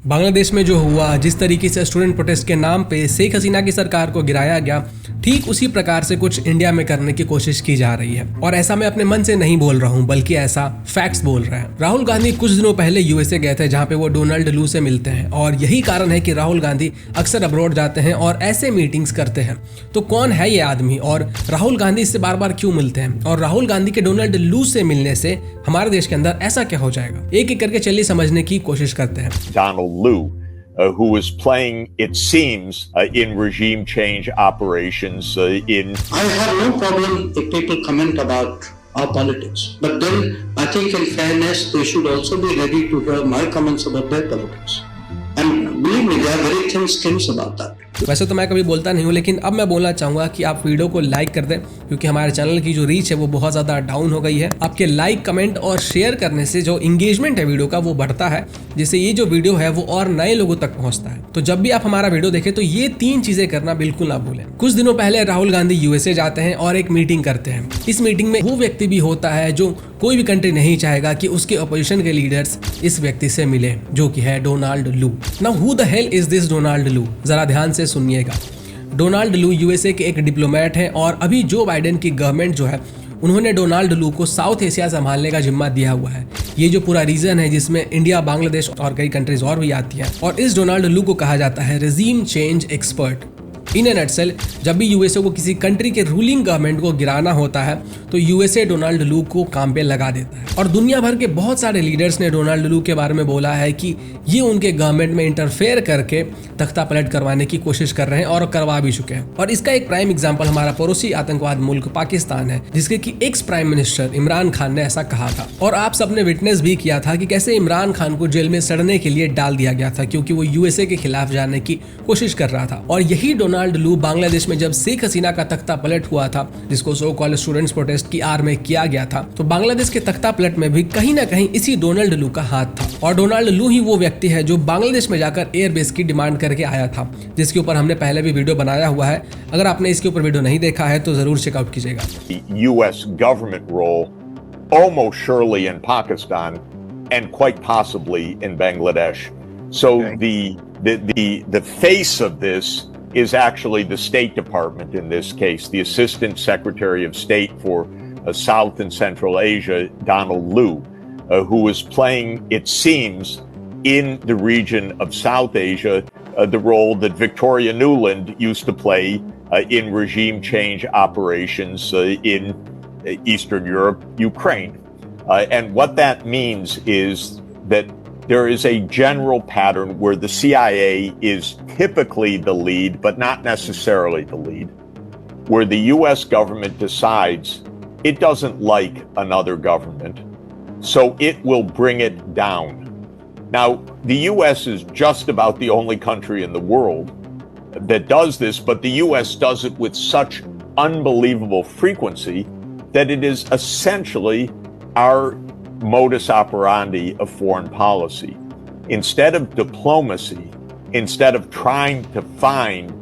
बांग्लादेश में जो हुआ, जिस तरीके से स्टूडेंट प्रोटेस्ट के नाम पे शेख हसीना की सरकार को गिराया गया, ठीक उसी प्रकार से कुछ इंडिया में करने की कोशिश की जा रही है। और ऐसा मैं अपने मन से नहीं बोल रहा हूँ, बल्कि ऐसा फैक्ट्स बोल रहे हैं। राहुल गांधी कुछ दिनों पहले यूएसए गए थे, जहाँ पे वो डोनाल्ड लू से मिलते हैं, और यही कारण है कि राहुल गांधी अक्सर अब्रॉड जाते हैं और ऐसे मीटिंग्स करते हैं। तो कौन है ये आदमी और राहुल गांधी इससे बार बार क्यों मिलते हैं, और राहुल गांधी के डोनाल्ड लू से मिलने से हमारे देश के अंदर ऐसा क्या हो जाएगा, एक एक करके चलिए समझने की कोशिश करते हैं। Donald Lu, who is playing, it seems, in regime change operations in... I have no problem if people comment about our politics. But then I think in fairness, they should also be ready to hear my comments about their politics. And believe me, there are very thin skins about that. वैसे तो मैं कभी बोलता नहीं हूँ, लेकिन अब मैं बोलना चाहूंगा कि आप वीडियो को लाइक कर दें, क्योंकि हमारे चैनल की जो रीच है वो बहुत ज़्यादा डाउन हो गई है। आपके लाइक, कमेंट और शेयर करने से जो इंगेजमेंट है वीडियो का वो बढ़ता है, जिससे ये जो वीडियो है वो और नए लोगों तक पहुंचता है। तो जब भी आप हमारा वीडियो देखें तो ये 3 चीज़ें करना बिल्कुल ना भूलें। कुछ दिनों पहले राहुल गांधी यूएसए जाते हैं और एक मीटिंग करते हैं। इस मीटिंग में वो व्यक्ति भी होता है जो कोई भी कंट्री नहीं चाहेगा कि उसके अपोजिशन के लीडर्स इस व्यक्ति से मिले, जो कि है डोनाल्ड लू। Now who the hell is this Donald लू? जरा ध्यान से सुनिएगा। डोनाल्ड लू यूएसए के एक डिप्लोमेट हैं, और अभी जो बाइडेन की गवर्नमेंट जो है उन्होंने डोनाल्ड लू को साउथ एशिया संभालने का जिम्मा दिया हुआ है। ये जो पूरा रीजन है जिसमें इंडिया, बांग्लादेश और कई कंट्रीज और भी आती है, और इस डोनाल्ड लू को कहा जाता है रेजीम चेंज एक्सपर्ट। इन ए नटसेल, जब भी यूएसए को किसी कंट्री के रूलिंग गवर्नमेंट को गिराना होता है तो यूएसए डोनाल्ड लू को काम पे लगा देता है। और दुनिया भर के बहुत सारे लीडर्स ने डोनाल्ड लू के बारे में बोला है कि ये उनके गवर्नमेंट में इंटरफेयर करके तख्ता पलट करवाने की कोशिश कर रहे हैं और करवा भी चुके हैं। और इसका एक प्राइम एग्जाम्पल हमारा पड़ोसी आतंकवाद मुल्क पाकिस्तान है, जिसके कि ex prime minister Imran Khan ने ऐसा कहा था। और आप सबने विटनेस भी किया था कि कैसे इमरान खान को जेल में सड़ने के लिए डाल दिया गया था, क्योंकि वो यूएसए के खिलाफ जाने की कोशिश कर रहा था। और यही डोनाल्ड लू बांग्लादेश में जब शेख हसीना का तख्ता पलट हुआ था, जिसको सो कॉल्ड स्टूडेंट्स प्रोटेस्ट की आड़ में किया गया था, तो बांग्लादेश के तख्ता पलट में भी कहीं ना कहीं इसी डोनाल्ड लू का हाथ था। और डोनाल्ड लू ही वो व्यक्ति है जो बांग्लादेश में जाकर एयरबेस की डिमांड करके आया था, जिसके ऊपर हमने पहले भी वीडियो बनाया हुआ है। अगर आपने इसके ऊपर वीडियो नहीं देखा है तो जरूर चेकआउट कीजिएगा। US government role almost surely in Pakistan and quite possibly in Bangladesh. So the face of this is actually the State Department in this case, the Assistant Secretary of State for South and Central Asia, Donald Lu, who is playing, it seems, in the region of South Asia, the role that Victoria Nuland used to play in regime change operations in Eastern Europe, Ukraine. And what that means is that there is a general pattern where the CIA is typically the lead, but not necessarily the lead, where the US government decides it doesn't like another government, so it will bring it down. Now, the US is just about the only country in the world that does this, but the US does it with such unbelievable frequency that it is essentially our modus operandi of foreign policy. Instead of diplomacy, instead of trying to find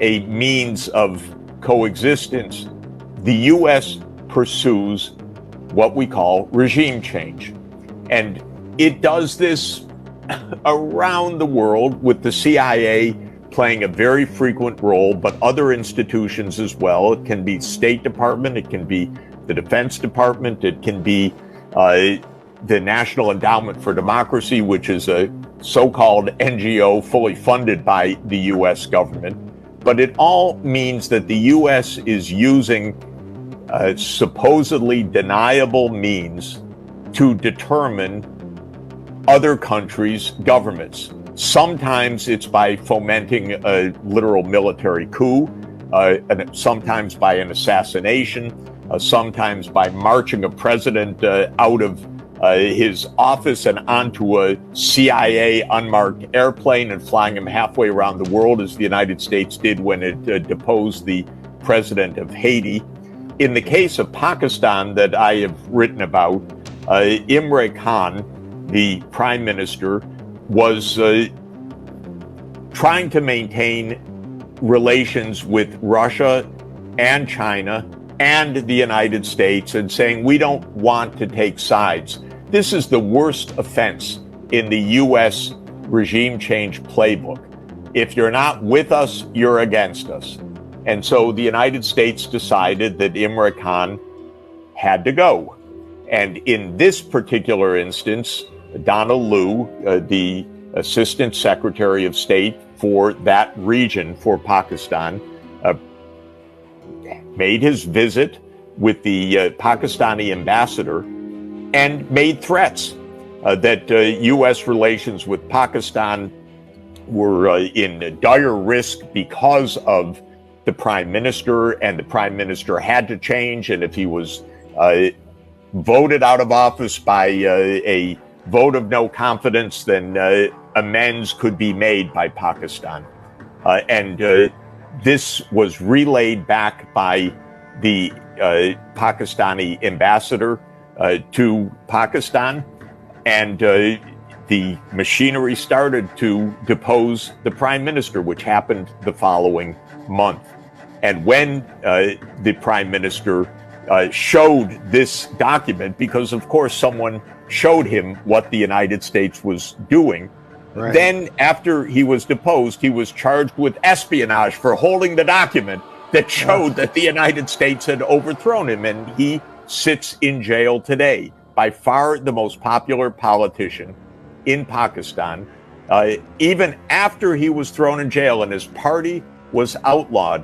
a means of coexistence, the US pursues what we call regime change. And it does this around the world, with the CIA playing a very frequent role, but other institutions as well. It can be State Department, it can be the Defense Department, it can be the National Endowment for Democracy, which is a so-called NGO fully funded by the US government. But it all means that the US is using supposedly deniable means to determine other countries' governments. Sometimes it's by fomenting a literal military coup, and sometimes by an assassination, sometimes by marching a president out of his office and onto a CIA unmarked airplane and flying him halfway around the world, as the United States did when it deposed the president of Haiti. In the case of Pakistan that I have written about, Imran Khan, the prime minister, was trying to maintain relations with Russia and China and the United States, and saying we don't want to take sides. This is the worst offense in the U.S. regime change playbook. If you're not with us, you're against us. And so the United States decided that Imran Khan had to go. And in this particular instance, Donald Lu, the Assistant Secretary of State for that region, for Pakistan, made his visit with the Pakistani ambassador and made threats that U.S. relations with Pakistan were in dire risk because of the prime minister, and the prime minister had to change. And if he was voted out of office by a vote of no confidence, then amends could be made by Pakistan. And this was relayed back by the Pakistani ambassador to Pakistan, and the machinery started to depose the prime minister, which happened the following month. And when the prime minister showed this document, because of course someone showed him what the United States was doing, Right. then after he was deposed, he was charged with espionage for holding the document that showed that the United States had overthrown him, and he sits in jail today. By far the most popular politician in Pakistan. Even after he was thrown in jail and his party was outlawed,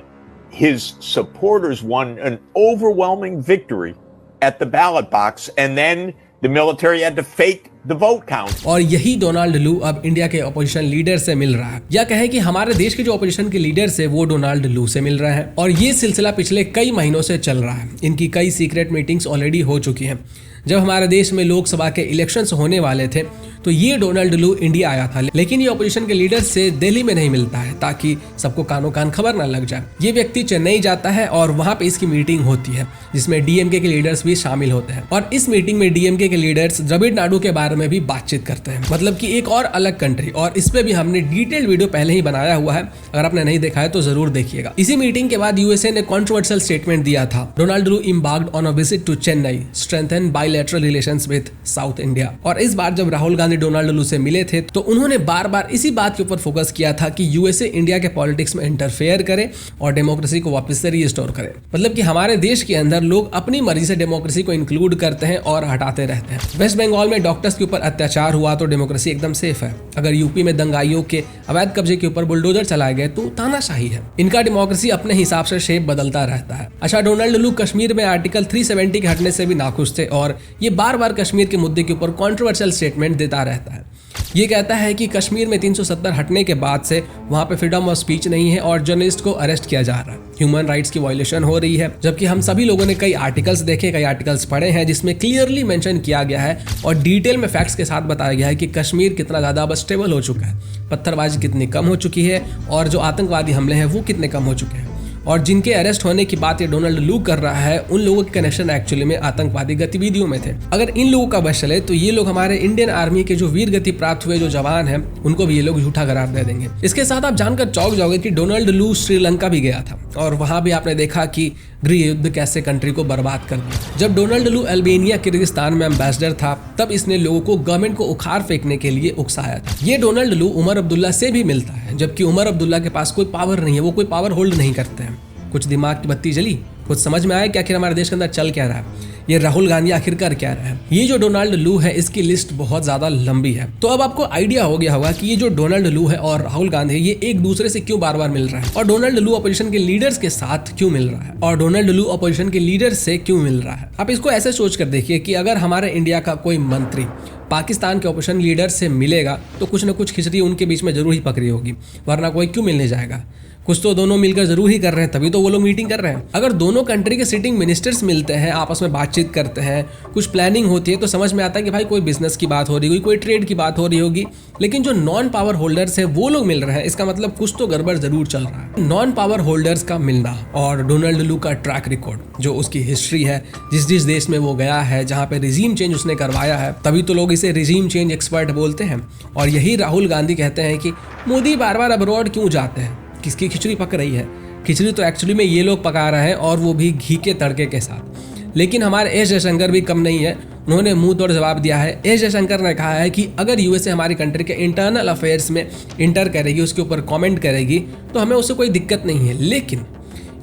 his supporters won an overwhelming victory at the ballot box, and then the military had to fake the vote count. और यही Donald लू अब India के opposition leader से मिल रहा है, या कहे कि हमारे देश के जो ऑपोजिशन के लीडर्स है वो डोनाल्ड लू से मिल रहे हैं। और ये सिलसिला पिछले कई महीनों से चल रहा है। इनकी कई सीक्रेट मीटिंग्स ऑलरेडी हो चुकी हैं। जब हमारे देश में लोकसभा के इलेक्शंस होने वाले थे तो ये डोनाल्ड लू इंडिया आया था, लेकिन ये ऑपोजिशन के लीडर से दिल्ली में नहीं मिलता है ताकि सबको कानो कान खबर ना लग जाए। ये व्यक्ति चेन्नई जाता है और वहां पे इसकी मीटिंग होती है, जिसमें डीएमके के लीडर्स भी शामिल होते हैं। और इस मीटिंग में डीएमके के लीडर्स तमिलनाडु के बारे में भी बातचीत करते हैं, मतलब कि एक और अलग कंट्री। और इस पे भी हमने डिटेल्ड वीडियो पहले ही बनाया हुआ है, अगर आपने नहीं देखा है तो जरूर देखिएगा। इसी मीटिंग के बाद यूएसए ने कंट्रोवर्शियल स्टेटमेंट दिया था। डोनाल्ड लू embarked on a visit to Chennai, strengthen bilateral relations with South India। और इस बार जब राहुल गांधी डोनाल्ड लू से मिले थे तो उन्होंने बार बार इसी बात के ऊपर फोकस किया था कि यूएसए इंडिया के पॉलिटिक्स में इंटरफेयर करे और डेमोक्रेसी को वापस से रीस्टोर करे। मतलब कि हमारे देश के अंदर लोग अपनी मर्जी से डेमोक्रेसी को इंक्लूड करते हैं और हटाते रहते हैं। वेस्ट बंगाल में डॉक्टर्स के ऊपर अत्याचार हुआ तो डेमोक्रेसी एकदम सेफ है। अगर यूपी में दंगाइयों के अवैध कब्जे के ऊपर बुलडोजर चलाए गए तो तानाशाही है। इनका डेमोक्रेसी अपने हिसाब से शेप बदलता रहता है। अच्छा, डोनाल्ड लू कश्मीर में आर्टिकल 370 के हटने से भी नाखुश थे और ये बार बार कश्मीर के मुद्दे के ऊपर कंट्रोवर्शियल स्टेटमेंट देता रहता है। ये कहता है कि कश्मीर में 370 हटने के बाद से वहां पे फ्रीडम ऑफ स्पीच नहीं है और जर्नलिस्ट को अरेस्ट किया जा रहा है, ह्यूमन राइट्स की वायलेशन हो रही है। जबकि हम सभी लोगों ने कई आर्टिकल्स देखे, कई आर्टिकल्स पढ़े हैं जिसमें क्लियरली मेंशन किया गया है और डिटेल में फैक्ट्स के साथ बताया गया है कि कश्मीर कितना ज़्यादा अब स्टेबल हो चुका है, पत्थरबाजी कितनी कम हो चुकी है और जो आतंकवादी हमले हैं वो कितने कम हो चुके हैं। और जिनके अरेस्ट होने की बात ये डोनाल्ड लू कर रहा है, उन लोगों के कनेक्शन एक्चुअली में आतंकवादी गतिविधियों में थे। अगर इन लोगों का बस चले तो ये लोग हमारे इंडियन आर्मी के जो वीर गति प्राप्त हुए जो जवान हैं उनको भी ये लोग झूठा करार दे देंगे। इसके साथ आप जानकर चौंक जाओगे कि डोनाल्ड लू श्रीलंका भी गया था और वहां भी आपने देखा कि गृह युद्ध कैसे कंट्री को बर्बाद कर दिया। जब डोनाल्ड लू अल्बानिया किर्गिस्तान में एम्बेसडर था तब इसने लोगों को गवर्नमेंट को उखाड़ फेंकने के लिए उकसाया था। ये डोनाल्ड लू उमर अब्दुल्ला से भी मिलता है, जबकि उमर अब्दुल्ला के पास कोई पावर नहीं है, वो कोई पावर होल्ड नहीं करते हैं। कुछ दिमाग की बत्ती जली, कुछ समझ में आया कि आखिर हमारे देश के अंदर चल क्या रहा है, ये राहुल गांधी आखिर कर क्या रहा है। ये जो डोनाल्ड लू है इसकी लिस्ट बहुत ज्यादा लंबी है। तो अब आपको आइडिया हो गया होगा कि ये जो डोनाल्ड लू है और राहुल गांधी ये एक दूसरे से क्यों बार बार मिल रहा है और डोनाल्ड लू अपोजिशन के लीडर्स के साथ क्यों मिल रहा है और डोनाल्ड लू अपोजिशन के लीडर से क्यों मिल रहा है। आप इसको ऐसे सोच कर देखिए कि अगर हमारे इंडिया का कोई मंत्री पाकिस्तान के अपोजिशन लीडर से मिलेगा तो कुछ न कुछ खिचड़ी उनके बीच में जरूर ही पकड़ी होगी, वरना कोई क्यों मिलने जाएगा। कुछ तो दोनों मिलकर जरूर ही कर रहे हैं, तभी तो वो लोग मीटिंग कर रहे हैं। अगर दोनों कंट्री के सिटिंग मिनिस्टर्स मिलते हैं, आपस में बातचीत करते हैं, कुछ प्लानिंग होती है तो समझ में आता है कि भाई कोई बिजनेस की बात हो रही होगी, कोई ट्रेड की बात हो रही होगी। लेकिन जो नॉन पावर होल्डर्स है वो लोग मिल रहे हैं, इसका मतलब कुछ तो गड़बड़ जरूर चल रहा है। नॉन पावर होल्डर्स का मिलना और डोनाल्ड लू का ट्रैक रिकॉर्ड, जो उसकी हिस्ट्री है, जिस जिस देश में वो गया है, जहाँ पे रिजीम चेंज उसने करवाया है, तभी तो लोग इसे रिजीम चेंज एक्सपर्ट बोलते हैं। और यही राहुल गांधी कहते हैं कि मोदी बार बार अब्रॉड क्यों जाते हैं, किसकी खिचड़ी पक रही है। खिचड़ी तो एक्चुअली में ये लोग पका रहे हैं और वो भी घी के तड़के के साथ। लेकिन हमारे एस जयशंकर भी कम नहीं है, उन्होंने मुंह तोड़ जवाब दिया है। एस जयशंकर ने कहा है कि अगर यूएसए हमारी कंट्री के इंटरनल अफेयर्स में इंटर करेगी, उसके ऊपर कमेंट करेगी, तो हमें उससे कोई दिक्कत नहीं है, लेकिन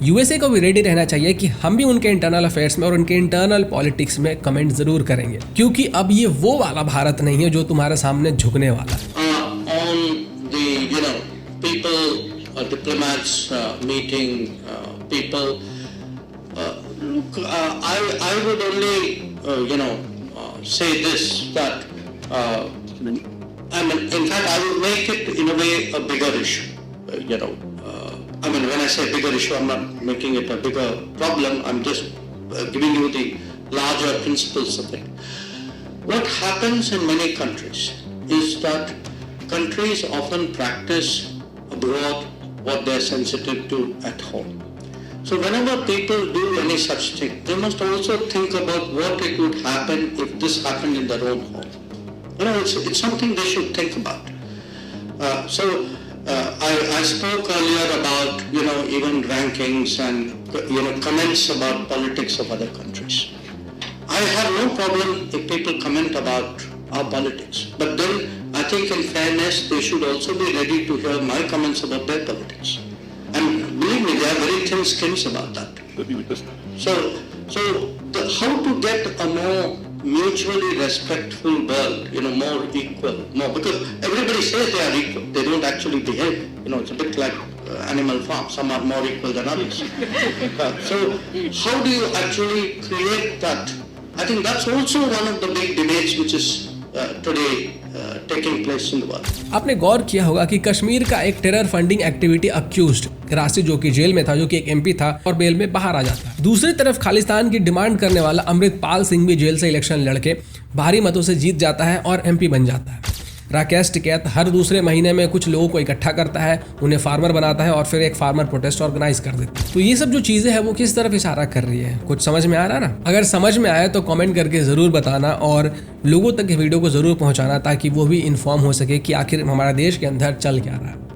यूएसए को भी रेडी रहना चाहिए कि हम भी उनके इंटरनल अफेयर्स में और उनके इंटरनल पॉलिटिक्स में कमेंट जरूर करेंगे, क्योंकि अब ये वो वाला भारत नहीं है जो तुम्हारे सामने झुकने वाला है। Diplomats meeting people. Look, I would only say this, that I mean, in fact, I would make it in a way a bigger issue. I mean, when I say bigger issue, I'm not making it a bigger problem. I'm just giving you the larger principles of it. What happens in many countries is that countries often practice abroad what they're sensitive to at home. So whenever people do any such thing, they must also think about what it would happen if this happened in their own home. It's something they should think about. I spoke earlier about, even rankings and, comments about politics of other countries. I have no problem if people comment about our politics, but then I think in fairness they should also be ready to hear my comments about their politics. And believe me, there are very thin skins about that. How to get a more mutually respectful world, more equal, because everybody says they are equal, they don't actually behave. It's a bit like Animal Farm, some are more equal than others. So how do you actually create that? I think that's also one of the big debates which is today taking place in the world. आपने गौर किया होगा कि कश्मीर का एक terror funding activity accused राशि, जो कि jail में था, जो कि एक एमपी था और बेल में बाहर आ जाता है। दूसरी तरफ खालिस्तान की डिमांड करने वाला अमृतपाल सिंह भी जेल से इलेक्शन लड़के भारी मतों से जीत जाता है और एमपी बन जाता है। राकेश टिकैत हर दूसरे महीने में कुछ लोगों को इकट्ठा करता है, उन्हें फार्मर बनाता है और फिर एक फार्मर प्रोटेस्ट ऑर्गेनाइज कर देता है। तो ये सब जो चीजें हैं वो किस तरफ इशारा कर रही है, कुछ समझ में आ रहा ना? अगर समझ में आया तो कमेंट करके जरूर बताना और लोगों तक वीडियो को जरूर पहुंचाना, ताकि वो भी इन्फॉर्म हो सके कि आखिर हमारे देश के अंदर चल क्या रहा है।